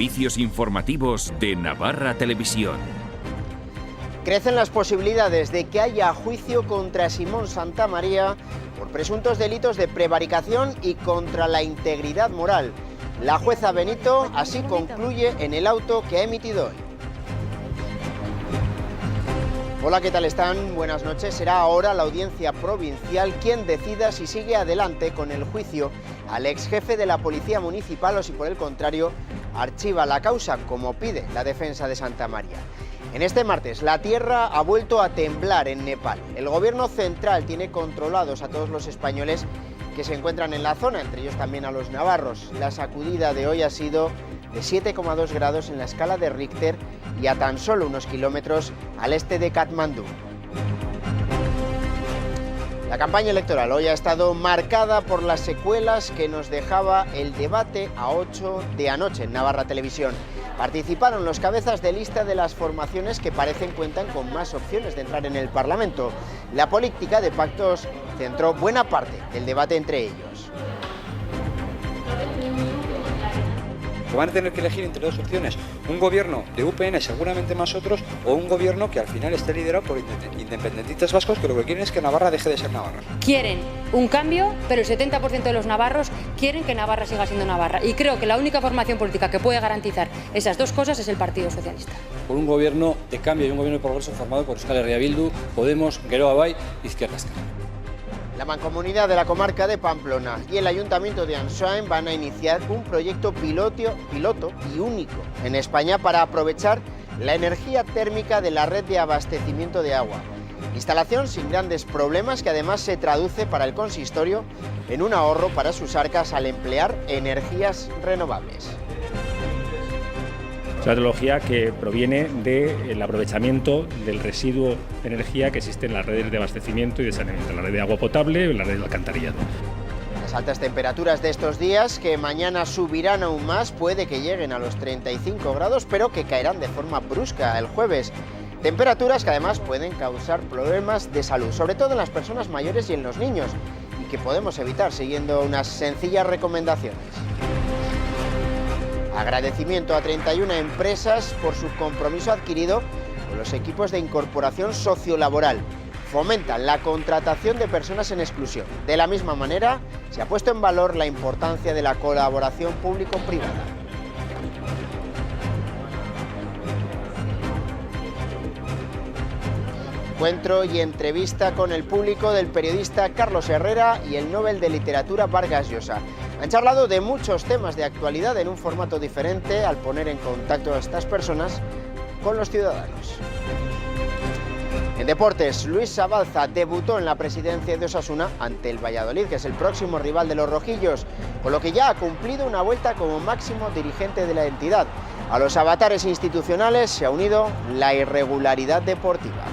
servicios informativos de Navarra Televisión. Crecen las posibilidades de que haya juicio contra Simón Santamaría por presuntos delitos de prevaricación y contra la integridad moral. La jueza Benito así concluye en el auto que ha emitido hoy. Hola, ¿qué tal están? Buenas noches. Será ahora la audiencia provincial quien decida si sigue adelante con el juicio al ex jefe de la Policía Municipal o si por el contrario archiva la causa, como pide la defensa de Santamaría. En este martes, la tierra ha vuelto a temblar en Nepal. El gobierno central tiene controlados a todos los españoles que se encuentran en la zona, entre ellos también a los navarros. La sacudida de hoy ha sido de 7,2 grados en la escala de Richter y a tan solo unos kilómetros al este de Katmandú. La campaña electoral hoy ha estado marcada por las secuelas que nos dejaba el debate a 8 de anoche en Navarra Televisión. Participaron los cabezas de lista de las formaciones que parecen cuentan con más opciones de entrar en el Parlamento. La política de pactos centró buena parte del debate entre ellos. Van a tener que elegir entre dos opciones, un gobierno de UPN, seguramente más otros, o un gobierno que al final esté liderado por independentistas vascos que lo que quieren es que Navarra deje de ser Navarra. Quieren un cambio, pero el 70% de los navarros quieren que Navarra siga siendo Navarra. Y creo que la única formación política que puede garantizar esas dos cosas es el Partido Socialista. Por un gobierno de cambio y un gobierno de progreso formado por Euskal Herria Bildu, Podemos, Geroa Bai y Izquierda Ezkerra. La Mancomunidad de la comarca de Pamplona y el Ayuntamiento de Ansoain van a iniciar un proyecto piloto y único en España para aprovechar la energía térmica de la red de abastecimiento de agua. Instalación sin grandes problemas que además se traduce para el consistorio en un ahorro para sus arcas al emplear energías renovables. Es una tecnología que proviene del aprovechamiento del residuo de energía que existe en las redes de abastecimiento y de saneamiento, en la red de agua potable y en la red de alcantarillado. Las altas temperaturas de estos días, que mañana subirán aún más, puede que lleguen a los 35 grados, pero que caerán de forma brusca el jueves. Temperaturas que además pueden causar problemas de salud, sobre todo en las personas mayores y en los niños, y que podemos evitar siguiendo unas sencillas recomendaciones. Agradecimiento a 31 empresas por su compromiso adquirido con los equipos de incorporación sociolaboral. Fomentan la contratación de personas en exclusión. De la misma manera, se ha puesto en valor la importancia de la colaboración público-privada. Encuentro y entrevista con el público del periodista Carlos Herrera y el Nobel de Literatura Vargas Llosa. Han charlado de muchos temas de actualidad en un formato diferente al poner en contacto a estas personas con los ciudadanos. En deportes, Luis Sabalza debutó en la presidencia de Osasuna ante el Valladolid, que es el próximo rival de los rojillos, con lo que ya ha cumplido una vuelta como máximo dirigente de la entidad. A los avatares institucionales se ha unido la irregularidad deportiva.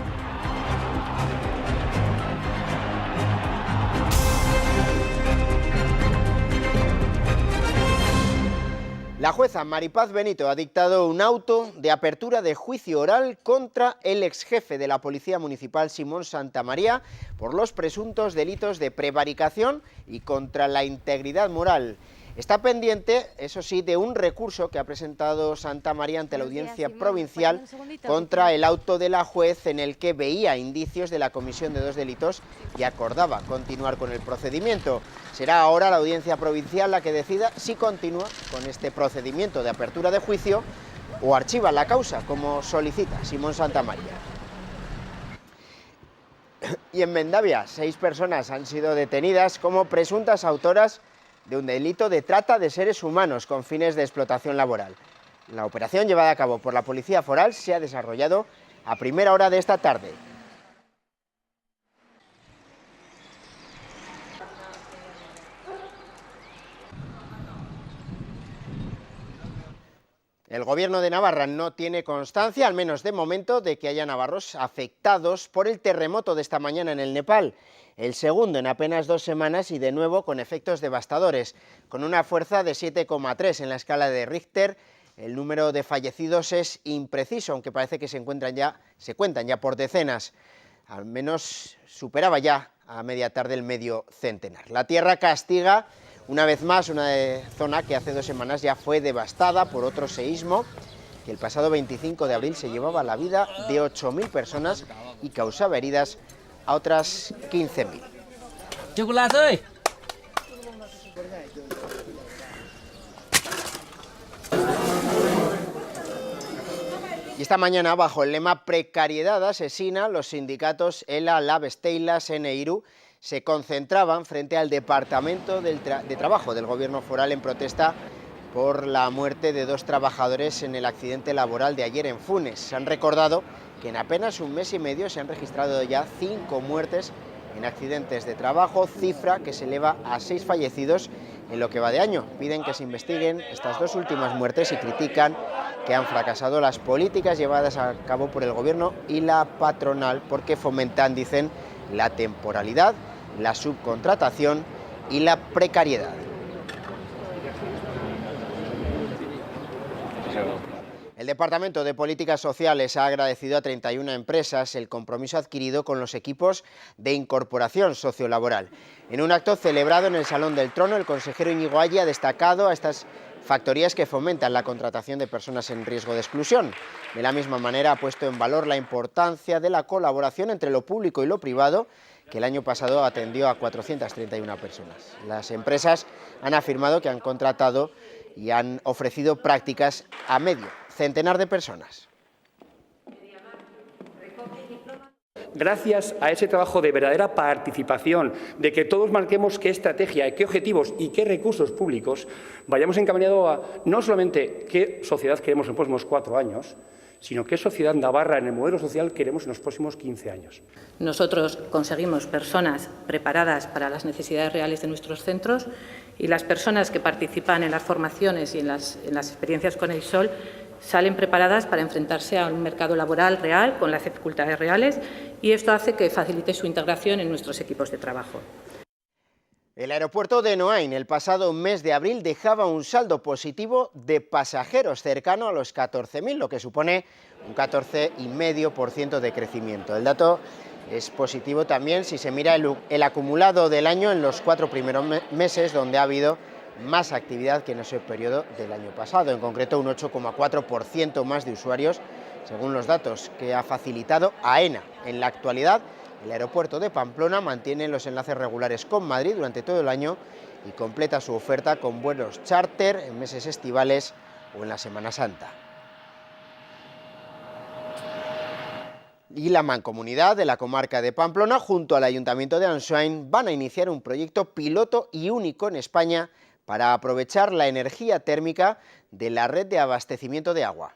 La jueza Maripaz Benito ha dictado un auto de apertura de juicio oral contra el ex jefe de la Policía Municipal, Simón Santamaría, por los presuntos delitos de prevaricación y contra la integridad moral. Está pendiente, eso sí, de un recurso que ha presentado Santamaría ante la audiencia provincial contra el auto de la juez en el que veía indicios de la comisión de dos delitos y acordaba continuar con el procedimiento. Será ahora la audiencia provincial la que decida si continúa con este procedimiento de apertura de juicio o archiva la causa, como solicita Simón Santamaría. Y en Mendavia, 6 personas han sido detenidas como presuntas autoras de un delito de trata de seres humanos con fines de explotación laboral. La operación llevada a cabo por la Policía Foral se ha desarrollado a primera hora de esta tarde. El Gobierno de Navarra no tiene constancia, al menos de momento, de que haya navarros afectados por el terremoto de esta mañana en el Nepal, el segundo en apenas 2 semanas y de nuevo con efectos devastadores. Con una fuerza de 7,3 en la escala de Richter, el número de fallecidos es impreciso, aunque parece que se cuentan ya por decenas. Al menos superaba ya a media tarde el medio centenar. La tierra castiga Una vez más, una zona que hace 2 semanas ya fue devastada por otro seísmo, que el pasado 25 de abril se llevaba la vida de 8.000 personas y causaba heridas a otras 15.000. ¡Chocolate! Y esta mañana, bajo el lema Precariedad asesina, los sindicatos ELA, LAB, Steilas, NEIRU se concentraban frente al Departamento de Trabajo del Gobierno foral en protesta por la muerte de 2 trabajadores en el accidente laboral de ayer en Funes. Se han recordado que en apenas un mes y medio se han registrado ya 5 muertes en accidentes de trabajo, cifra que se eleva a 6 fallecidos en lo que va de año. Piden que se investiguen estas 2 últimas muertes y critican que han fracasado las políticas llevadas a cabo por el Gobierno y la patronal porque fomentan, dicen, la temporalidad, la subcontratación y la precariedad. El Departamento de Políticas Sociales ha agradecido a 31 empresas el compromiso adquirido con los equipos de incorporación sociolaboral. En un acto celebrado en el Salón del Trono, el consejero Íñigo Ayllí ha destacado a estas factorías que fomentan la contratación de personas en riesgo de exclusión. De la misma manera, ha puesto en valor la importancia de la colaboración entre lo público y lo privado, que el año pasado atendió a 431 personas. Las empresas han afirmado que han contratado y han ofrecido prácticas a medio centenar de personas. Gracias a ese trabajo de verdadera participación, de que todos marquemos qué estrategia, qué objetivos y qué recursos públicos, vayamos encaminados a no solamente qué sociedad queremos en los próximos 4 años, sino qué sociedad navarra en el modelo social queremos en los próximos 15 años. Nosotros conseguimos personas preparadas para las necesidades reales de nuestros centros y las personas que participan en las formaciones y en las experiencias con el SOL salen preparadas para enfrentarse a un mercado laboral real con las dificultades reales y esto hace que facilite su integración en nuestros equipos de trabajo. El aeropuerto de Noain el pasado mes de abril dejaba un saldo positivo de pasajeros cercano a los 14.000, lo que supone un 14,5% de crecimiento. El dato es positivo también si se mira el acumulado del año en los 4 primeros meses, donde ha habido más actividad que en ese periodo del año pasado, en concreto un 8,4% más de usuarios, según los datos que ha facilitado AENA. En la actualidad, el aeropuerto de Pamplona mantiene los enlaces regulares con Madrid durante todo el año y completa su oferta con vuelos charter en meses estivales o en la Semana Santa. Y la Mancomunidad de la comarca de Pamplona, junto al Ayuntamiento de Ansoain, van a iniciar un proyecto piloto y único en España para aprovechar la energía térmica de la red de abastecimiento de agua.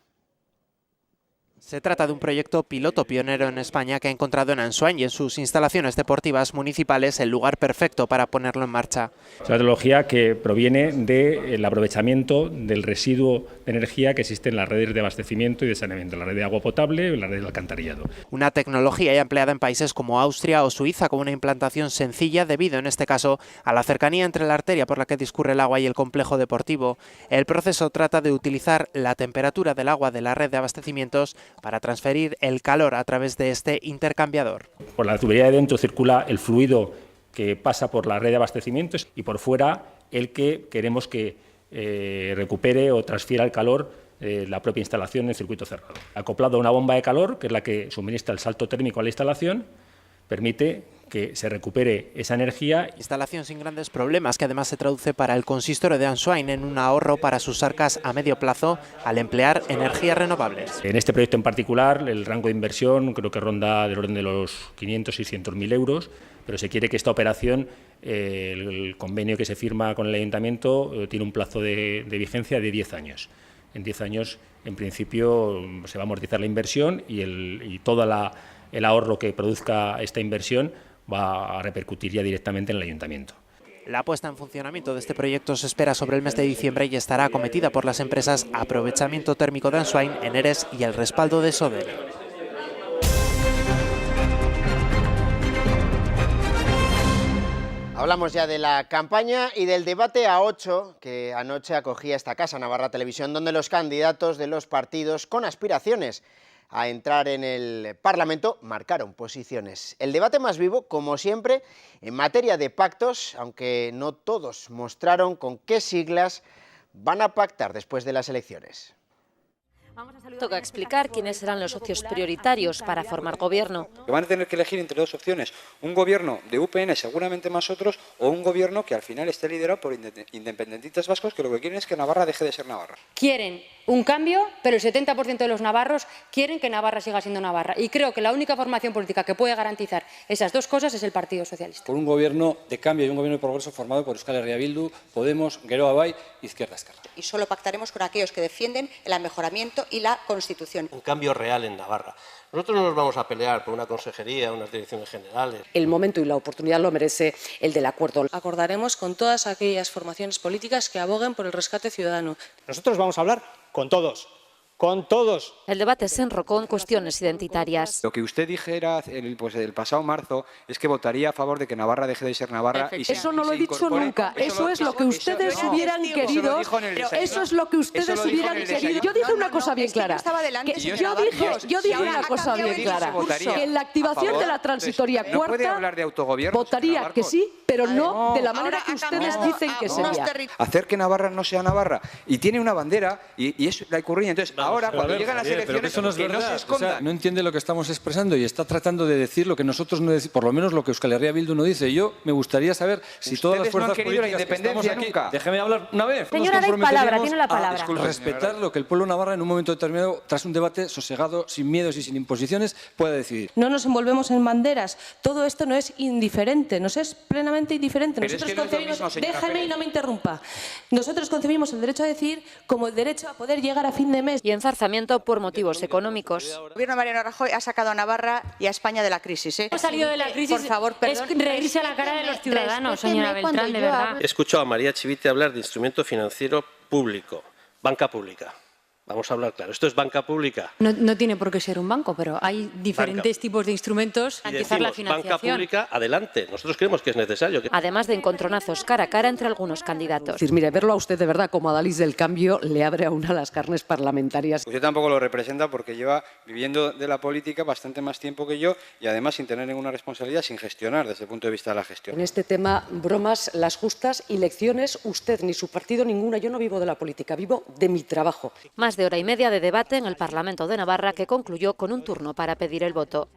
Se trata de un proyecto piloto pionero en España que ha encontrado en Ansoain y en sus instalaciones deportivas municipales el lugar perfecto para ponerlo en marcha. Es una tecnología que proviene del aprovechamiento del residuo de energía que existe en las redes de abastecimiento y de saneamiento, la red de agua potable y la red de alcantarillado. Una tecnología ya empleada en países como Austria o Suiza con una implantación sencilla debido, en este caso, a la cercanía entre la arteria por la que discurre el agua y el complejo deportivo. El proceso trata de utilizar la temperatura del agua de la red de abastecimientos para transferir el calor a través de este intercambiador. Por la tubería de dentro circula el fluido que pasa por la red de abastecimientos y por fuera el que queremos que recupere o transfiera el calor la propia instalación en el circuito cerrado. Acoplado a una bomba de calor, que es la que suministra el salto térmico a la instalación, permite que se recupere esa energía. Instalación sin grandes problemas que además se traduce para el consistorio de Ansoain en un ahorro para sus arcas a medio plazo al emplear energías renovables. En este proyecto en particular el rango de inversión creo que ronda del orden de los 500-600.000 euros, pero se quiere que esta operación, el convenio que se firma con el Ayuntamiento, tiene un plazo de vigencia de 10 años. En 10 años, en principio, se va a amortizar la inversión y todo el ahorro que produzca esta inversión va a repercutir ya directamente en el Ayuntamiento. La puesta en funcionamiento de este proyecto se espera sobre el mes de diciembre y estará acometida por las empresas Aprovechamiento Térmico de Ansoain, Eneres y el respaldo de Sodel. Hablamos ya de la campaña y del debate A8 que anoche acogía esta casa, Navarra Televisión, donde los candidatos de los partidos con aspiraciones a entrar en el Parlamento, marcaron posiciones. El debate más vivo, como siempre, en materia de pactos, aunque no todos mostraron con qué siglas van a pactar después de las elecciones. Toca explicar quiénes serán los socios prioritarios para formar gobierno. Van a tener que elegir entre dos opciones, un gobierno de UPN, seguramente más otros, o un gobierno que al final esté liderado por independentistas vascos que lo que quieren es que Navarra deje de ser Navarra. Quieren un cambio, pero el 70% de los navarros quieren que Navarra siga siendo Navarra. Y creo que la única formación política que puede garantizar esas dos cosas es el Partido Socialista. Por un gobierno de cambio y un gobierno de progreso formado por Euskal Herria Bildu, Podemos, Geroa Bai, Izquierda Esquerra. Y solo pactaremos con aquellos que defienden el mejoramiento y la Constitución. Un cambio real en Navarra. Nosotros no nos vamos a pelear por una consejería, unas direcciones generales. El momento y la oportunidad lo merece el del acuerdo. Acordaremos con todas aquellas formaciones políticas que aboguen por el rescate ciudadano. Nosotros vamos a hablar con todos. Con todos. El debate se enrocó en cuestiones identitarias. Lo que usted dijera el pasado marzo es que votaría a favor de que Navarra deje de ser Navarra. Eso no lo he dicho nunca. Eso es lo que ustedes hubieran querido. Eso es lo que ustedes hubieran querido. Yo dije una cosa bien clara. Yo dije una cosa bien clara. Que en la activación de la transitoria cuarta votaría que sí, pero no de la manera que ustedes dicen que sería. Hacer que Navarra no sea Navarra. Y tiene una bandera y es la icurriña. Entonces, ahora, cuando llegan las elecciones, eso no es verdad. No se escondan. O sea, no entiende lo que estamos expresando y está tratando de decir lo que nosotros no decimos, por lo menos lo que Euskal Herria Bildu no dice. Yo me gustaría saber si todas las fuerzas políticas que estamos aquí... Nunca. Déjeme hablar una vez. Señora, tiene la palabra. Respetar lo que el pueblo navarra en un momento determinado, tras un debate sosegado, sin miedos y sin imposiciones, pueda decidir. No nos envolvemos en banderas. Todo esto no es indiferente, nos es plenamente indiferente. Pero Nosotros es que concebimos, no es lo mismo, déjame y no me interrumpa. Nosotros concebimos el derecho a decidir como el derecho a poder llegar a fin de mes. Y enzarzamiento por motivos económicos. El gobierno de Mariano Rajoy ha sacado a Navarra y a España de la crisis. Hemos salido de la crisis. Por favor, perdón. Es reírse a la cara de los ciudadanos, señora Beltrán, de verdad. He escuchado a María Chivite hablar de instrumento financiero público, banca pública. Vamos a hablar claro. ¿Esto es banca pública? No tiene por qué ser un banco, pero hay diferentes tipos de instrumentos para garantizar la financiación. Banca pública, adelante. Nosotros creemos que es necesario. Además de encontronazos cara a cara entre algunos candidatos. Es decir, mire, verlo a usted de verdad como Adalys del Cambio le abre aún a las carnes parlamentarias. Usted tampoco lo representa porque lleva viviendo de la política bastante más tiempo que yo y además sin tener ninguna responsabilidad, sin gestionar desde el punto de vista de la gestión. En este tema, bromas, las justas y lecciones, usted ni su partido ninguna. Yo no vivo de la política, vivo de mi trabajo. Más de hora y media de debate en el Parlamento de Navarra que concluyó con un turno para pedir el voto.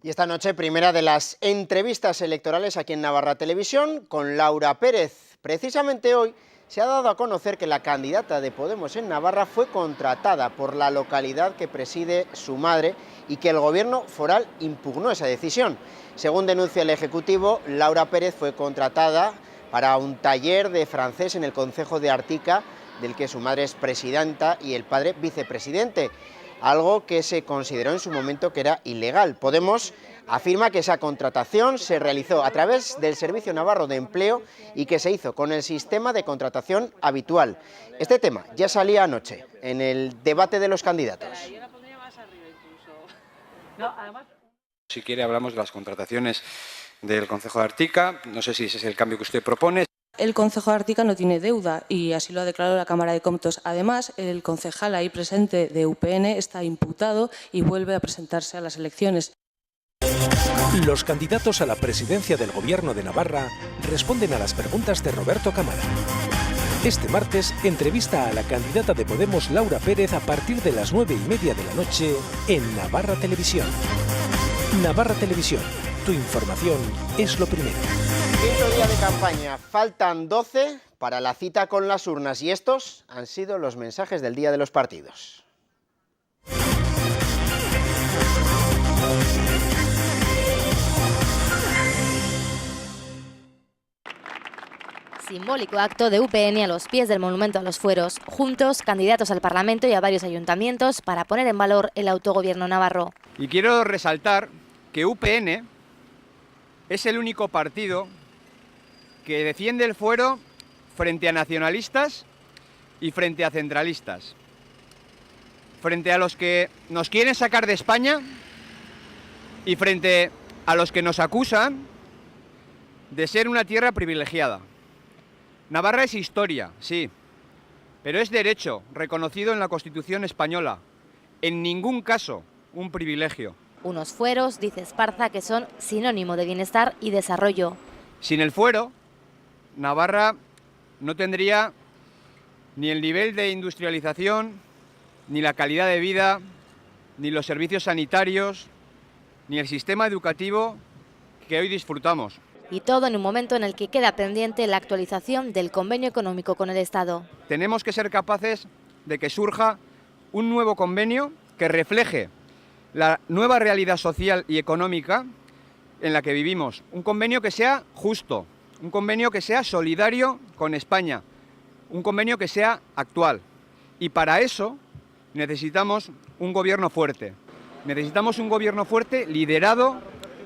Y esta noche, primera de las entrevistas electorales aquí en Navarra Televisión con Laura Pérez. Precisamente hoy se ha dado a conocer que la candidata de Podemos en Navarra fue contratada por la localidad que preside su madre y que el gobierno foral impugnó esa decisión. Según denuncia el Ejecutivo, Laura Pérez fue contratada para un taller de francés en el concejo de Artica, del que su madre es presidenta y el padre vicepresidente, algo que se consideró en su momento que era ilegal. Podemos afirma que esa contratación se realizó a través del Servicio Navarro de Empleo y que se hizo con el sistema de contratación habitual. Este tema ya salía anoche en el debate de los candidatos. Si quiere hablamos de las contrataciones del concejo de Artica, no sé si ese es el cambio que usted propone. El concejo de Artica no tiene deuda y así lo ha declarado la Cámara de Comptos. Además, el concejal ahí presente de UPN está imputado y vuelve a presentarse a las elecciones. Los candidatos a la presidencia del Gobierno de Navarra responden a las preguntas de Roberto Cámara. Este martes, entrevista a la candidata de Podemos, Laura Pérez, a partir de las 9:30 de la noche en Navarra Televisión. Navarra Televisión, tu información es lo primero. Quinto día de campaña, faltan 12 para la cita con las urnas y estos han sido los mensajes del día de los partidos. Simbólico acto de UPN a los pies del Monumento a los Fueros, juntos candidatos al Parlamento y a varios ayuntamientos para poner en valor el autogobierno navarro. Y quiero resaltar que UPN es el único partido que defiende el fuero frente a nacionalistas y frente a centralistas. Frente a los que nos quieren sacar de España y frente a los que nos acusan de ser una tierra privilegiada. Navarra es historia, sí, pero es derecho reconocido en la Constitución española. en ningún caso un privilegio. Unos fueros, dice Esparza, que son sinónimo de bienestar y desarrollo. Sin el fuero, Navarra no tendría ni el nivel de industrialización, ni la calidad de vida, ni los servicios sanitarios, ni el sistema educativo que hoy disfrutamos. Y todo en un momento en el que queda pendiente la actualización del convenio económico con el Estado. Tenemos que ser capaces de que surja un nuevo convenio que refleje la nueva realidad social y económica en la que vivimos. Un convenio que sea justo, un convenio que sea solidario con España, un convenio que sea actual. Y para eso necesitamos un gobierno fuerte. Necesitamos un gobierno fuerte liderado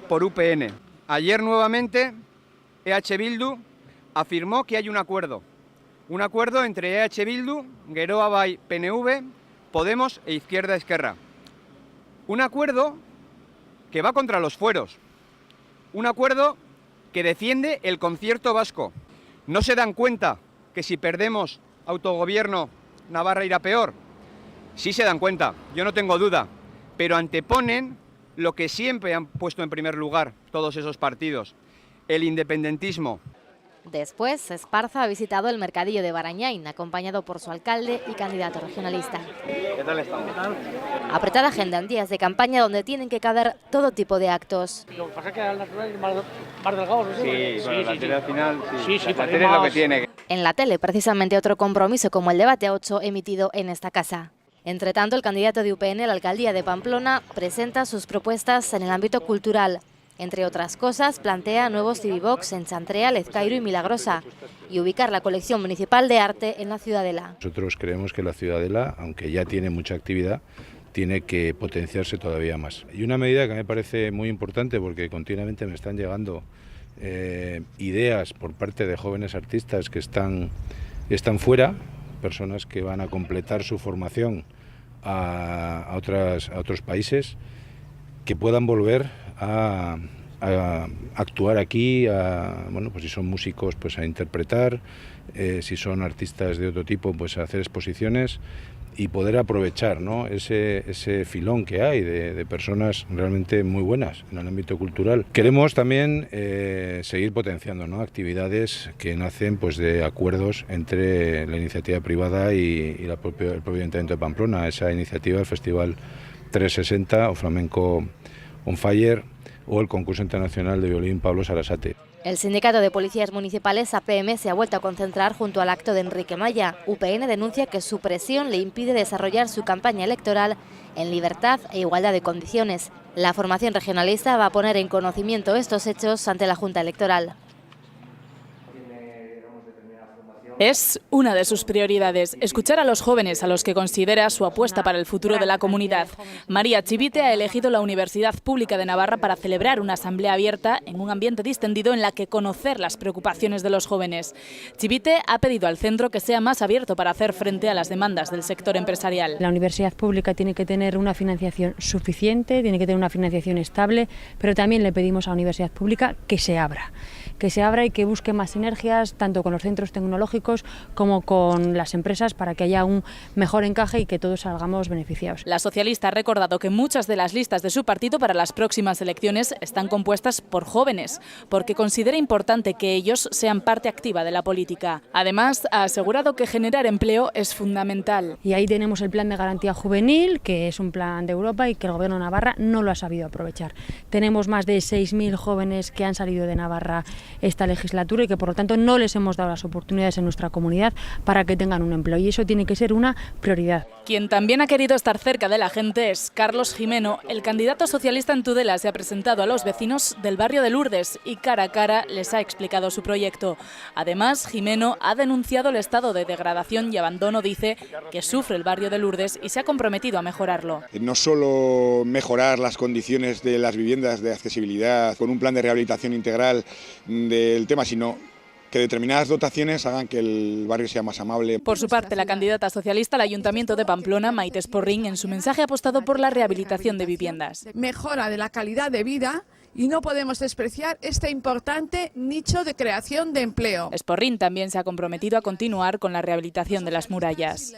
por UPN. Ayer nuevamente EH Bildu afirmó que hay un acuerdo entre EH Bildu, Geroa Bai PNV, Podemos e Izquierda Esquerra. Un acuerdo que va contra los fueros, un acuerdo que defiende el concierto vasco. ¿No se dan cuenta que si perdemos autogobierno Navarra irá peor? Sí se dan cuenta, yo no tengo duda, pero anteponen lo que siempre han puesto en primer lugar todos esos partidos, el independentismo. Después, Esparza ha visitado el mercadillo de Barañáin, acompañado por su alcalde y candidato regionalista. ¿Qué tal estamos? Apretada agenda en días de campaña donde tienen que caber todo tipo de actos. Lo que pasa es que al natural es más delgado, ¿no? Sí, bueno, la tele al final, sí, la tele es lo que tiene. En la tele, precisamente otro compromiso como el debate a 8 emitido en esta casa. Entre tanto, el candidato de UPN a la alcaldía de Pamplona presenta sus propuestas en el ámbito cultural. Entre otras cosas, plantea nuevos Civivox en Chantrea, Lezcairo y Milagrosa y ubicar la colección municipal de arte en la Ciudadela. Nosotros creemos que la Ciudadela, aunque ya tiene mucha actividad, tiene que potenciarse todavía más. Y una medida que me parece muy importante, porque continuamente me están llegando ideas por parte de jóvenes artistas que están fuera, personas que van a completar su formación a otros países, que puedan volver a actuar aquí, bueno, pues si son músicos, pues a interpretar, si son artistas de otro tipo, pues a hacer exposiciones y poder aprovechar, ¿no?, ese filón que hay de personas realmente muy buenas en el ámbito cultural. Queremos también seguir potenciando, ¿no?, actividades que nacen pues de acuerdos entre la iniciativa privada y el propio Ayuntamiento de Pamplona. Esa iniciativa, el Festival 360 o Flamenco On Fire o el concurso internacional de violín Pablo Sarasate. El sindicato de policías municipales APM se ha vuelto a concentrar junto al acto de Enrique Maya. UPN denuncia que su presión le impide desarrollar su campaña electoral en libertad e igualdad de condiciones. La formación regionalista va a poner en conocimiento estos hechos ante la Junta Electoral. Es una de sus prioridades, escuchar a los jóvenes a los que considera su apuesta para el futuro de la comunidad. María Chivite ha elegido la Universidad Pública de Navarra para celebrar una asamblea abierta en un ambiente distendido en la que conocer las preocupaciones de los jóvenes. Chivite ha pedido al centro que sea más abierto para hacer frente a las demandas del sector empresarial. La universidad pública tiene que tener una financiación suficiente, tiene que tener una financiación estable, pero también le pedimos a la universidad pública que se abra y que busque más sinergias tanto con los centros tecnológicos como con las empresas para que haya un mejor encaje y que todos salgamos beneficiados. La socialista ha recordado que muchas de las listas de su partido para las próximas elecciones están compuestas por jóvenes, porque considera importante que ellos sean parte activa de la política. Además, ha asegurado que generar empleo es fundamental. Y ahí tenemos el plan de garantía juvenil, que es un plan de Europa y que el Gobierno de Navarra no lo ha sabido aprovechar. Tenemos más de 6.000 jóvenes que han salido de Navarra esta legislatura y que por lo tanto no les hemos dado las oportunidades en nuestra comunidad para que tengan un empleo y eso tiene que ser una prioridad. Quien también ha querido estar cerca de la gente es Carlos Jimeno. El candidato socialista en Tudela se ha presentado a los vecinos del barrio de Lourdes y cara a cara les ha explicado su proyecto. Además, Jimeno ha denunciado el estado de degradación y abandono, dice, que sufre el barrio de Lourdes y se ha comprometido a mejorarlo. No solo mejorar las condiciones de las viviendas de accesibilidad con un plan de rehabilitación integral del tema, sino que determinadas dotaciones hagan que el barrio sea más amable. Por su parte, la candidata socialista al Ayuntamiento de Pamplona, Maite Esporrín, en su mensaje ha apostado por la rehabilitación de viviendas. Mejora de la calidad de vida y no podemos despreciar este importante nicho de creación de empleo. Esporrín también se ha comprometido a continuar con la rehabilitación de las murallas.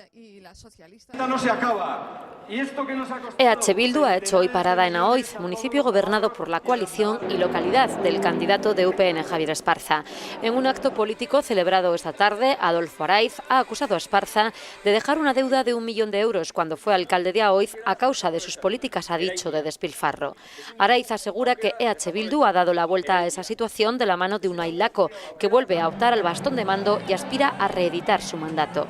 No se acaba EH Bildu ha hecho hoy parada en Aoiz, municipio gobernado por la coalición y localidad del candidato de UPN, Javier Esparza. En un acto político celebrado esta tarde, Adolfo Araiz ha acusado a Esparza de dejar una deuda de 1 millón de euros cuando fue alcalde de Aoiz a causa de sus políticas, ha dicho, de despilfarro. Araiz asegura que EH Bildu ha dado la vuelta a esa situación de la mano de Unai Laco, que vuelve a optar al bastón de mando y aspira a reeditar su mandato.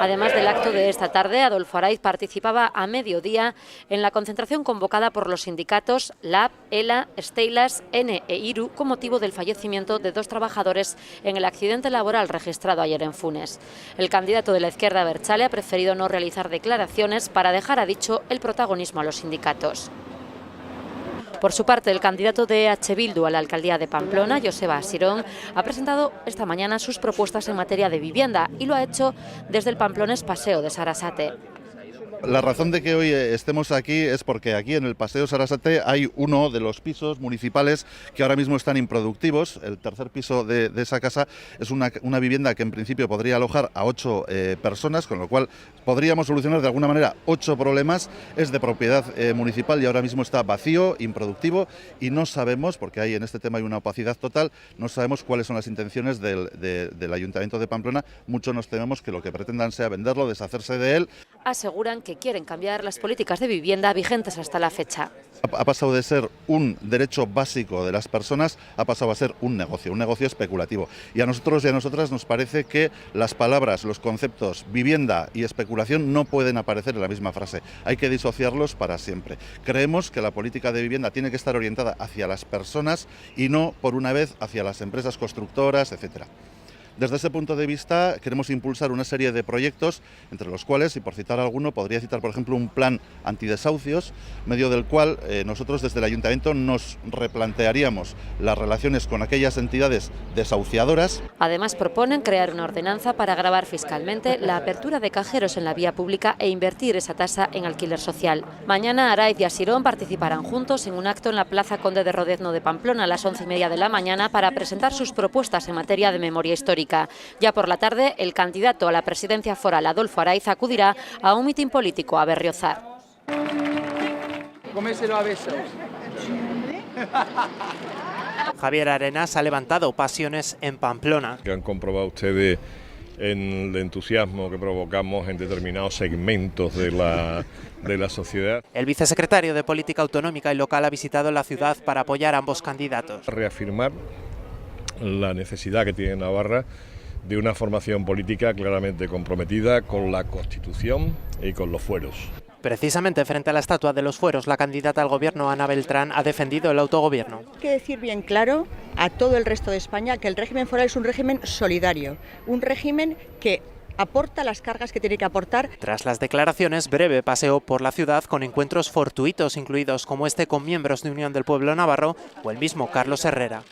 Además del acto de esta tarde, Adolfo Araiz participaba a mediodía en la concentración convocada por los sindicatos LAB, ELA, Steilas, N e IRU con motivo del fallecimiento de 2 trabajadores en el accidente laboral registrado ayer en Funes. El candidato de la izquierda abertzale ha preferido no realizar declaraciones para dejar, ha dicho, el protagonismo a los sindicatos. Por su parte, el candidato de EH Bildu a la alcaldía de Pamplona, Joseba Asirón, ha presentado esta mañana sus propuestas en materia de vivienda y lo ha hecho desde el Pamplones Paseo de Sarasate. La razón de que hoy estemos aquí es porque aquí en el Paseo Sarasate hay uno de los pisos municipales que ahora mismo están improductivos. El tercer piso de esa casa es una vivienda que en principio podría alojar a 8 personas, con lo cual podríamos solucionar de alguna manera 8 problemas. Es de propiedad municipal y ahora mismo está vacío, improductivo, y no sabemos, porque en este tema hay una opacidad total, no sabemos cuáles son las intenciones del Ayuntamiento de Pamplona. Mucho nos tememos que lo que pretendan sea venderlo, deshacerse de él. Aseguran que quieren cambiar las políticas de vivienda vigentes hasta la fecha. Ha pasado de ser un derecho básico de las personas, ha pasado a ser un negocio especulativo. Y a nosotros y a nosotras nos parece que las palabras, los conceptos vivienda y especulación no pueden aparecer en la misma frase. Hay que disociarlos para siempre. Creemos que la política de vivienda tiene que estar orientada hacia las personas y no, por una vez, hacia las empresas constructoras, etcétera. Desde ese punto de vista queremos impulsar una serie de proyectos, entre los cuales, y por citar alguno, podría citar por ejemplo un plan antidesahucios, medio del cual nosotros desde el Ayuntamiento nos replantearíamos las relaciones con aquellas entidades desahuciadoras. Además proponen crear una ordenanza para gravar fiscalmente la apertura de cajeros en la vía pública e invertir esa tasa en alquiler social. Mañana Araiz y Asirón participarán juntos en un acto en la Plaza Conde de Rodezno de Pamplona a las 11:30 de la mañana para presentar sus propuestas en materia de memoria histórica. Ya por la tarde, el candidato a la presidencia foral, Adolfo Araiz, acudirá a un mitin político a Berriozar. Coméselo a besos. Javier Arenas ha levantado pasiones en Pamplona. Que han comprobado ustedes en el entusiasmo que provocamos en determinados segmentos de la sociedad. El vicesecretario de Política Autonómica y Local ha visitado la ciudad para apoyar a ambos candidatos. Reafirmar la necesidad que tiene Navarra de una formación política claramente comprometida con la Constitución y con los fueros. Precisamente frente a la estatua de los fueros, la candidata al gobierno, Ana Beltrán, ha defendido el autogobierno. Hay que decir bien claro a todo el resto de España que el régimen foral es un régimen solidario, un régimen que aporta las cargas que tiene que aportar. Tras las declaraciones, breve paseo por la ciudad con encuentros fortuitos incluidos como este con miembros de Unión del Pueblo Navarro o el mismo Carlos Herrera.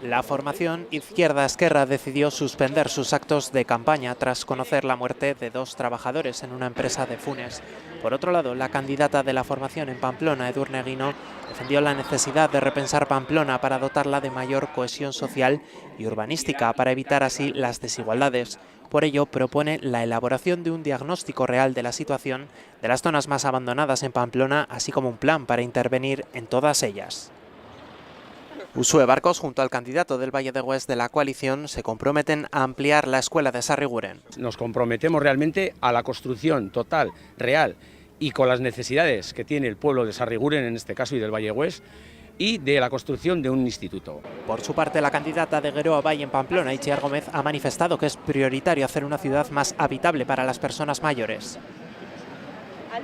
La formación Izquierda Esquerra decidió suspender sus actos de campaña tras conocer la muerte de 2 trabajadores en una empresa de Funes. Por otro lado, la candidata de la formación en Pamplona, Edurne Guino, defendió la necesidad de repensar Pamplona para dotarla de mayor cohesión social y urbanística para evitar así las desigualdades. Por ello, propone la elaboración de un diagnóstico real de la situación de las zonas más abandonadas en Pamplona, así como un plan para intervenir en todas ellas. Uxue Barcos, junto al candidato del Valle de Hues de la coalición, se comprometen a ampliar la escuela de Sarriguren. Nos comprometemos realmente a la construcción total, real y con las necesidades que tiene el pueblo de Sarriguren, en este caso, y del Valle de Hues, y de la construcción de un instituto. Por su parte, la candidata de Geroa Valle en Pamplona, Itziar Gómez, ha manifestado que es prioritario hacer una ciudad más habitable para las personas mayores.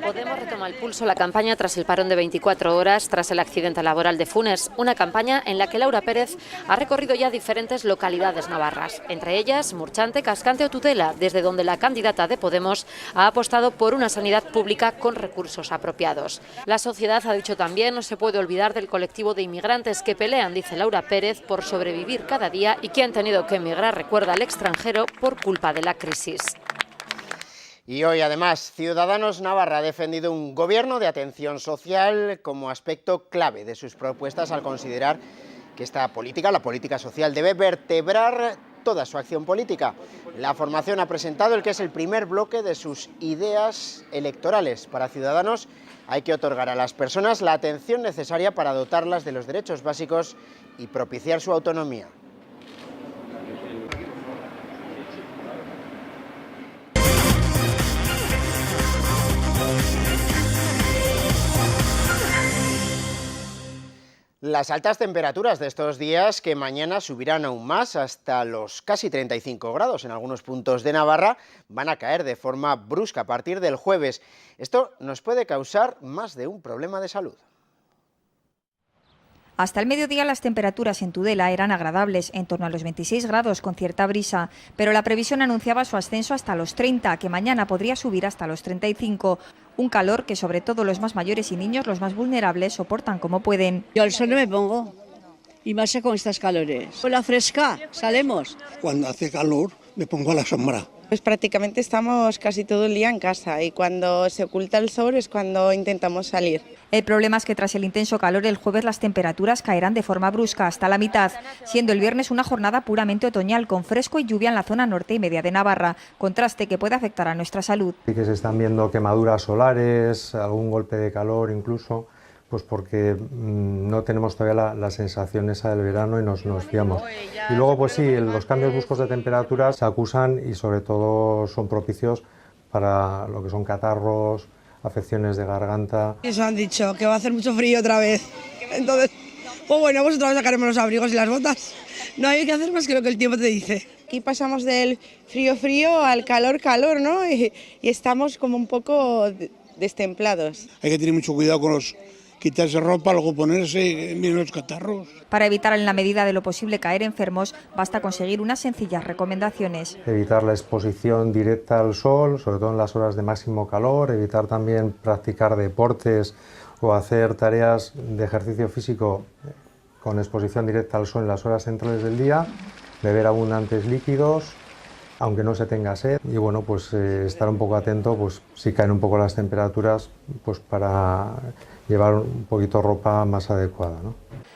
Podemos retoma el pulso la campaña tras el parón de 24 horas tras el accidente laboral de Funes, una campaña en la que Laura Pérez ha recorrido ya diferentes localidades navarras, entre ellas Murchante, Cascante o Tutela, desde donde la candidata de Podemos ha apostado por una sanidad pública con recursos apropiados. La sociedad, ha dicho también, no se puede olvidar del colectivo de inmigrantes que pelean, dice Laura Pérez, por sobrevivir cada día y que han tenido que emigrar, recuerda, al extranjero por culpa de la crisis. Y hoy, además, Ciudadanos Navarra ha defendido un gobierno de atención social como aspecto clave de sus propuestas al considerar que esta política, la política social, debe vertebrar toda su acción política. La formación ha presentado el que es el primer bloque de sus ideas electorales. Para Ciudadanos hay que otorgar a las personas la atención necesaria para dotarlas de los derechos básicos y propiciar su autonomía. Las altas temperaturas de estos días, que mañana subirán aún más hasta los casi 35 grados en algunos puntos de Navarra, van a caer de forma brusca a partir del jueves. Esto nos puede causar más de un problema de salud. Hasta el mediodía las temperaturas en Tudela eran agradables, en torno a los 26 grados con cierta brisa, pero la previsión anunciaba su ascenso hasta los 30, que mañana podría subir hasta los 35. Un calor que sobre todo los más mayores y niños, los más vulnerables, soportan como pueden. Yo al sol no me pongo, y más con estas calores. Con la fresca, salemos. Cuando hace calor me pongo a la sombra. Pues prácticamente estamos casi todo el día en casa y cuando se oculta el sol es cuando intentamos salir. El problema es que tras el intenso calor el jueves las temperaturas caerán de forma brusca hasta la mitad, siendo el viernes una jornada puramente otoñal con fresco y lluvia en la zona norte y media de Navarra, contraste que puede afectar a nuestra salud. Sí que se están viendo quemaduras solares, algún golpe de calor incluso, pues porque no tenemos todavía la sensación esa del verano y nos fiamos. Y luego pues sí, los cambios bruscos de temperatura se acusan y sobre todo son propicios para lo que son catarros, afecciones de garganta. Eso han dicho, que va a hacer mucho frío otra vez. Entonces, pues bueno, pues otra vez sacaremos los abrigos y las botas. No hay que hacer más que lo que el tiempo te dice. Aquí pasamos del frío al calor, ¿no? Y estamos como un poco destemplados. Hay que tener mucho cuidado con quitarse ropa, luego ponerse, miren los catarros. Para evitar en la medida de lo posible caer enfermos, basta conseguir unas sencillas recomendaciones. Evitar la exposición directa al sol, sobre todo en las horas de máximo calor, evitar también practicar deportes o hacer tareas de ejercicio físico con exposición directa al sol en las horas centrales del día, beber abundantes líquidos, aunque no se tenga sed, y bueno, pues estar un poco atento, pues si caen un poco las temperaturas, pues para llevar un poquito ropa más adecuada, ¿no?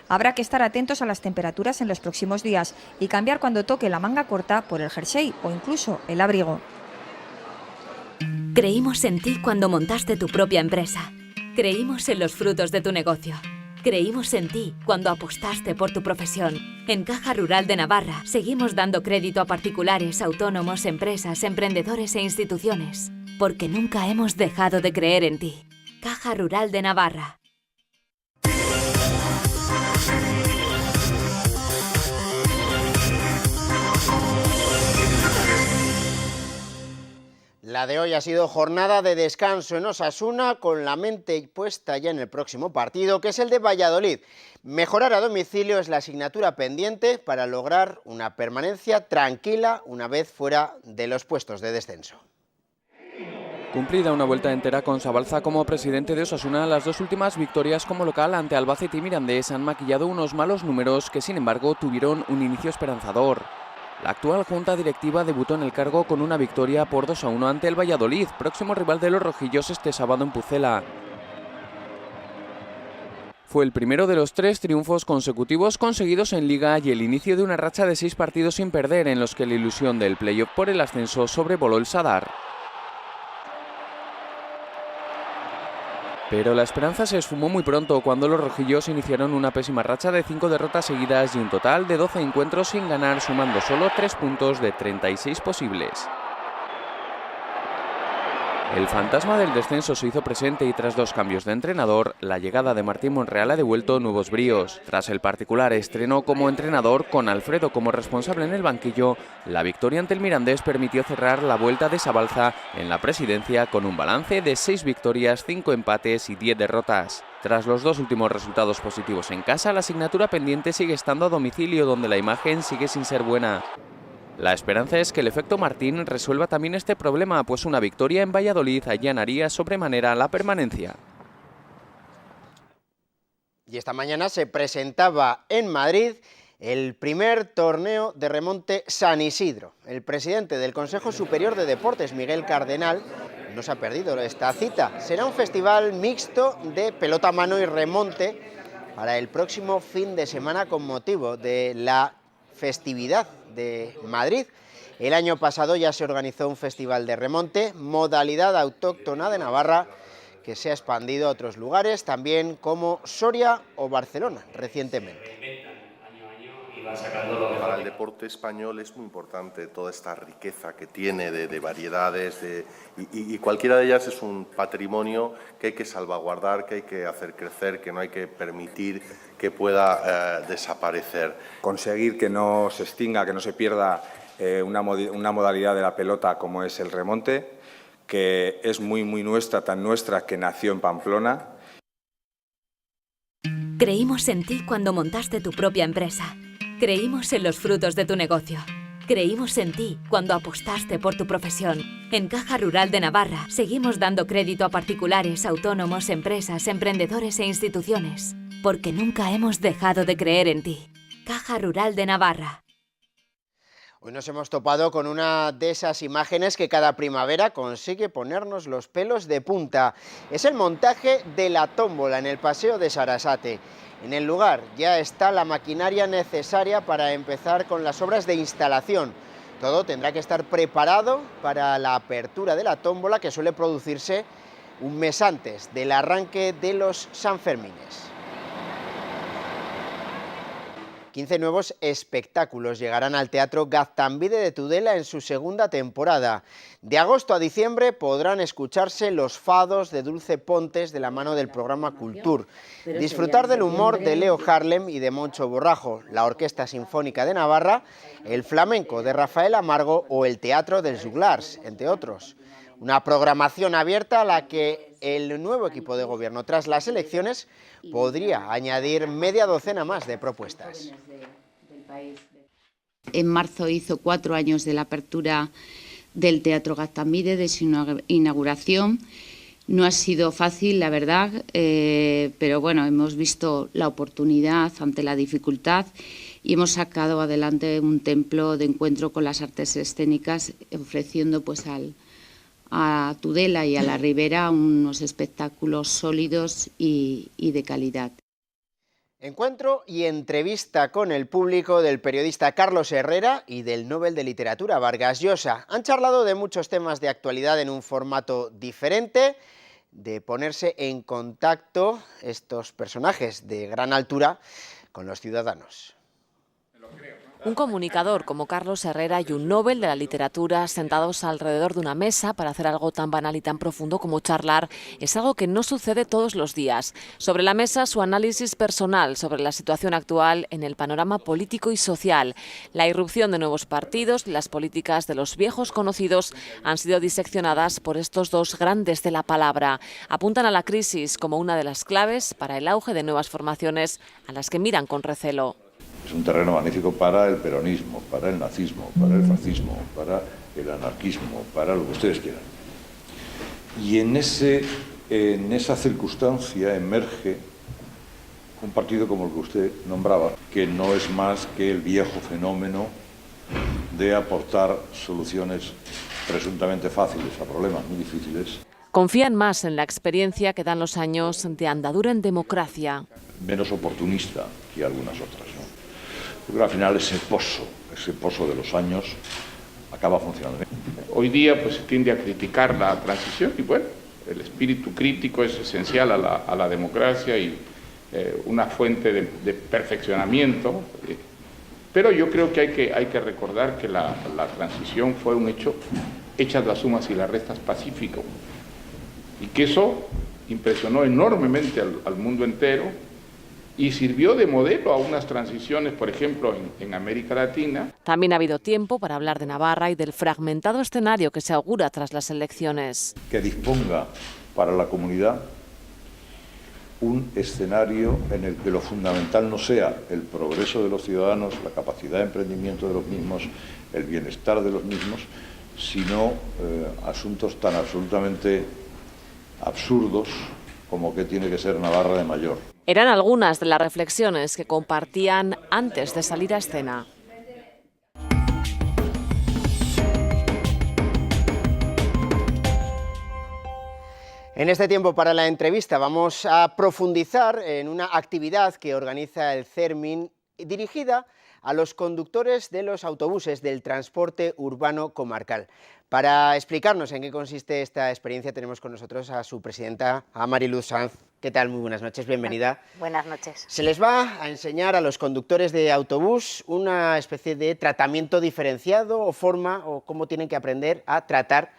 Habrá que estar atentos a las temperaturas en los próximos días y cambiar cuando toque la manga corta por el jersey o incluso el abrigo. Creímos en ti cuando montaste tu propia empresa. Creímos en los frutos de tu negocio. Creímos en ti cuando apostaste por tu profesión. En Caja Rural de Navarra seguimos dando crédito a particulares, autónomos, empresas, emprendedores e instituciones, porque nunca hemos dejado de creer en ti. Caja Rural de Navarra. La de hoy ha sido jornada de descanso en Osasuna, con la mente puesta ya en el próximo partido, que es el de Valladolid. Mejorar a domicilio es la asignatura pendiente para lograr una permanencia tranquila una vez fuera de los puestos de descenso. Cumplida una vuelta entera con Sabalza como presidente de Osasuna, las dos últimas victorias como local ante Albacete y Mirandés han maquillado unos malos números que, sin embargo, tuvieron un inicio esperanzador. La actual junta directiva debutó en el cargo con una victoria por 2-1 ante el Valladolid, próximo rival de los rojillos este sábado en Pucela. Fue el primero de los 3 triunfos consecutivos conseguidos en Liga y el inicio de una racha de 6 partidos sin perder, en los que la ilusión del playoff por el ascenso sobrevoló el Sadar. Pero la esperanza se esfumó muy pronto cuando los rojillos iniciaron una pésima racha de 5 derrotas seguidas y un total de 12 encuentros sin ganar, sumando solo 3 puntos de 36 posibles. El fantasma del descenso se hizo presente y tras 2 cambios de entrenador, la llegada de Martín Monreal ha devuelto nuevos bríos. Tras el particular estreno como entrenador, con Alfredo como responsable en el banquillo, la victoria ante el Mirandés permitió cerrar la vuelta de Sabalza en la presidencia con un balance de 6 victorias, 5 empates y 10 derrotas. Tras los 2 últimos resultados positivos en casa, la asignatura pendiente sigue estando a domicilio, donde la imagen sigue sin ser buena. La esperanza es que el efecto Martín resuelva también este problema, pues una victoria en Valladolid allanaría sobremanera la permanencia. Y esta mañana se presentaba en Madrid el primer torneo de remonte San Isidro. El presidente del Consejo Superior de Deportes, Miguel Cardenal, no se ha perdido esta cita. Será un festival mixto de pelota a mano y remonte para el próximo fin de semana con motivo de la festividad de Madrid. El año pasado ya se organizó un festival de remonte, modalidad autóctona de Navarra, que se ha expandido a otros lugares, también como Soria o Barcelona recientemente. Para el deporte español es muy importante toda esta riqueza que tiene de variedades y cualquiera de ellas es un patrimonio que hay que salvaguardar, que hay que hacer crecer, que no hay que permitir que pueda desaparecer. Conseguir que no se extinga, que no se pierda una modalidad de la pelota como es el remonte, que es muy nuestra, tan nuestra que nació en Pamplona. Creímos en ti cuando montaste tu propia empresa. Creímos en los frutos de tu negocio. Creímos en ti cuando apostaste por tu profesión. En Caja Rural de Navarra seguimos dando crédito a particulares, autónomos, empresas, emprendedores e instituciones, porque nunca hemos dejado de creer en ti. Caja Rural de Navarra. Hoy nos hemos topado con una de esas imágenes que cada primavera consigue ponernos los pelos de punta. Es el montaje de la tómbola en el Paseo de Sarasate. En el lugar ya está la maquinaria necesaria para empezar con las obras de instalación. Todo tendrá que estar preparado para la apertura de la tómbola, que suele producirse un mes antes del arranque de los Sanfermines. 15 nuevos espectáculos llegarán al Teatro Gaztambide de Tudela en su segunda temporada. De agosto a diciembre podrán escucharse los fados de Dulce Pontes de la mano del programa Cultur, disfrutar del humor de Leo Harlem y de Moncho Borrajo, la Orquesta Sinfónica de Navarra, el flamenco de Rafael Amargo o el Teatro dels Joglars, entre otros. Una programación abierta a la que el nuevo equipo de gobierno, tras las elecciones, podría añadir media docena más de propuestas. En marzo hizo 4 años de la apertura del Teatro Gaztambide, de su inauguración. No ha sido fácil, la verdad, pero bueno, hemos visto la oportunidad ante la dificultad y hemos sacado adelante un templo de encuentro con las artes escénicas, ofreciendo pues a Tudela y a la Ribera unos espectáculos sólidos y de calidad. Encuentro y entrevista con el público del periodista Carlos Herrera y del Nobel de Literatura Vargas Llosa. Han charlado de muchos temas de actualidad en un formato diferente, de ponerse en contacto estos personajes de gran altura con los ciudadanos. Un comunicador como Carlos Herrera y un Nobel de la Literatura sentados alrededor de una mesa para hacer algo tan banal y tan profundo como charlar es algo que no sucede todos los días. Sobre la mesa su análisis personal sobre la situación actual en el panorama político y social. La irrupción de nuevos partidos y las políticas de los viejos conocidos han sido diseccionadas por estos dos grandes de la palabra. Apuntan a la crisis como una de las claves para el auge de nuevas formaciones a las que miran con recelo. Es un terreno magnífico para el peronismo, para el nazismo, para el fascismo, para el anarquismo, para lo que ustedes quieran. Y en esa circunstancia emerge un partido como el que usted nombraba, que no es más que el viejo fenómeno de aportar soluciones presuntamente fáciles a problemas muy difíciles. Confían más en la experiencia que dan los años de andadura en democracia. Menos oportunista que algunas otras, ¿no? Yo creo que al final ese pozo de los años acaba funcionando bien. Hoy día pues se tiende a criticar la transición y bueno, el espíritu crítico es esencial a la democracia y una fuente de perfeccionamiento, pero yo creo que hay que recordar que la transición fue un hecho, hechas las sumas y las restas, pacífico, y que eso impresionó enormemente al mundo entero y sirvió de modelo a unas transiciones, por ejemplo, en América Latina. También ha habido tiempo para hablar de Navarra y del fragmentado escenario que se augura tras las elecciones. Que disponga para la comunidad un escenario en el que lo fundamental no sea el progreso de los ciudadanos, la capacidad de emprendimiento de los mismos, el bienestar de los mismos, sino asuntos tan absolutamente absurdos como que tiene que ser Navarra de mayor. Eran algunas de las reflexiones que compartían antes de salir a escena. En este tiempo para la entrevista vamos a profundizar en una actividad que organiza el CERMIN dirigida a los conductores de los autobuses del transporte urbano comarcal. Para explicarnos en qué consiste esta experiencia tenemos con nosotros a su presidenta, a Mariluz Sanz. ¿Qué tal? Muy buenas noches, bienvenida. Buenas noches. Se les va a enseñar a los conductores de autobús una especie de tratamiento diferenciado o forma o cómo tienen que aprender a tratar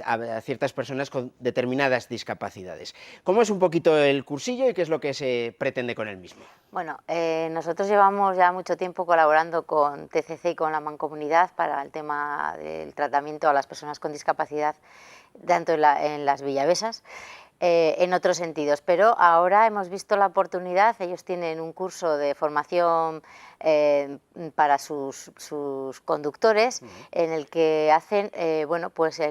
a ciertas personas con determinadas discapacidades. ¿Cómo es un poquito el cursillo y qué es lo que se pretende con el mismo? Bueno, nosotros llevamos ya mucho tiempo colaborando con TCC y con la Mancomunidad para el tema del tratamiento a las personas con discapacidad, tanto en las Villavesas, en otros sentidos, pero ahora hemos visto la oportunidad. Ellos tienen un curso de formación para sus conductores en el que hacen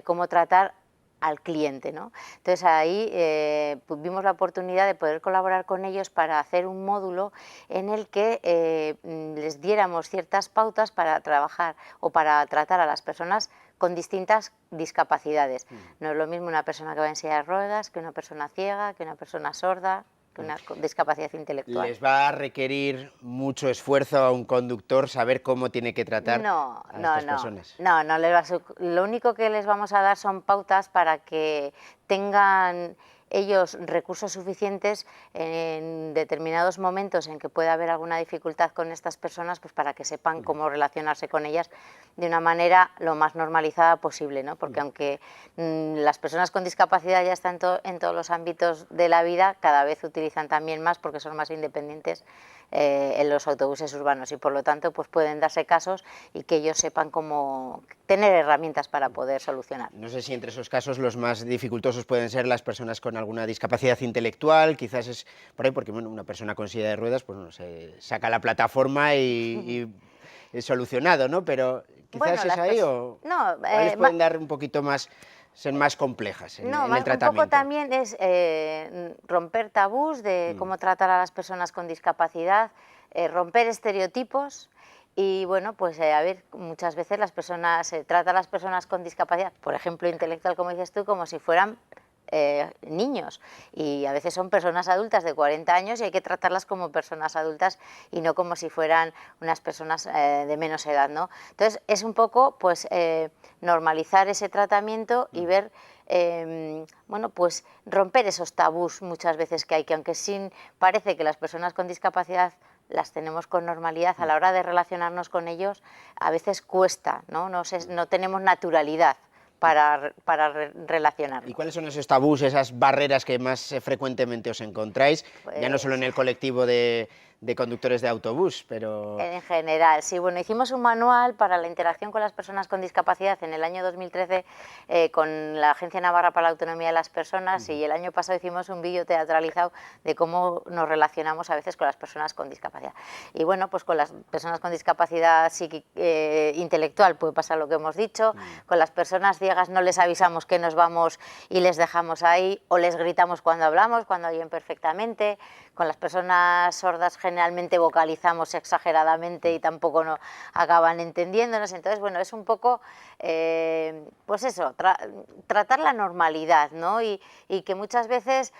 cómo tratar al cliente, ¿no? Entonces ahí vimos la oportunidad de poder colaborar con ellos para hacer un módulo en el que les diéramos ciertas pautas para trabajar o para tratar a las personas con distintas discapacidades. No es lo mismo una persona que va en silla de ruedas que una persona ciega, que una persona sorda, que una discapacidad intelectual. ¿Les va a requerir mucho esfuerzo a un conductor saber cómo tiene que tratar a estas personas? No, lo único que les vamos a dar son pautas para que tengan ellos recursos suficientes en determinados momentos en que pueda haber alguna dificultad con estas personas, pues para que sepan cómo relacionarse con ellas de una manera lo más normalizada posible, ¿no? Porque aunque las personas con discapacidad ya están en todos los ámbitos de la vida, cada vez utilizan también más porque son más independientes en los autobuses urbanos y por lo tanto pues pueden darse casos y que ellos sepan cómo tener herramientas para poder solucionar. No sé si entre esos casos los más dificultosos pueden ser las personas con alguna discapacidad intelectual, quizás es por ahí porque bueno, una persona con silla de ruedas pues no se saca la plataforma y es solucionado, ¿no? Pero quizás es ahí o no, les pueden dar un poquito más, ser más complejas en el tratamiento. Un poco también es romper tabús de cómo tratar a las personas con discapacidad, romper estereotipos y bueno, pues a ver, muchas veces se trata a las personas con discapacidad, por ejemplo intelectual como dices tú, como si fueran niños y a veces son personas adultas de 40 años y hay que tratarlas como personas adultas y no como si fueran unas personas de menos edad, ¿no? Entonces es un poco pues normalizar ese tratamiento y ver bueno, pues romper esos tabús muchas veces que hay, que aunque sí parece que las personas con discapacidad las tenemos con normalidad, a la hora de relacionarnos con ellos a veces cuesta, ¿no? No tenemos naturalidad para relacionarnos. ¿Y cuáles son esos tabús, esas barreras que más frecuentemente os encontráis? Pues ya no solo en el colectivo de conductores de autobús, pero... En general, sí. Bueno, hicimos un manual para la interacción con las personas con discapacidad en el año 2013 con la Agencia Navarra para la Autonomía de las Personas y el año pasado hicimos un vídeo teatralizado de cómo nos relacionamos a veces con las personas con discapacidad. Y bueno, pues con las personas con discapacidad intelectual puede pasar lo que hemos dicho, con las personas ciegas no les avisamos que nos vamos y les dejamos ahí o les gritamos cuando hablamos, cuando oyen perfectamente, con las personas sordas generalmente vocalizamos exageradamente y tampoco no acaban entendiéndonos. Entonces, bueno, es un poco, pues eso, tratar la normalidad, ¿no? Y que muchas veces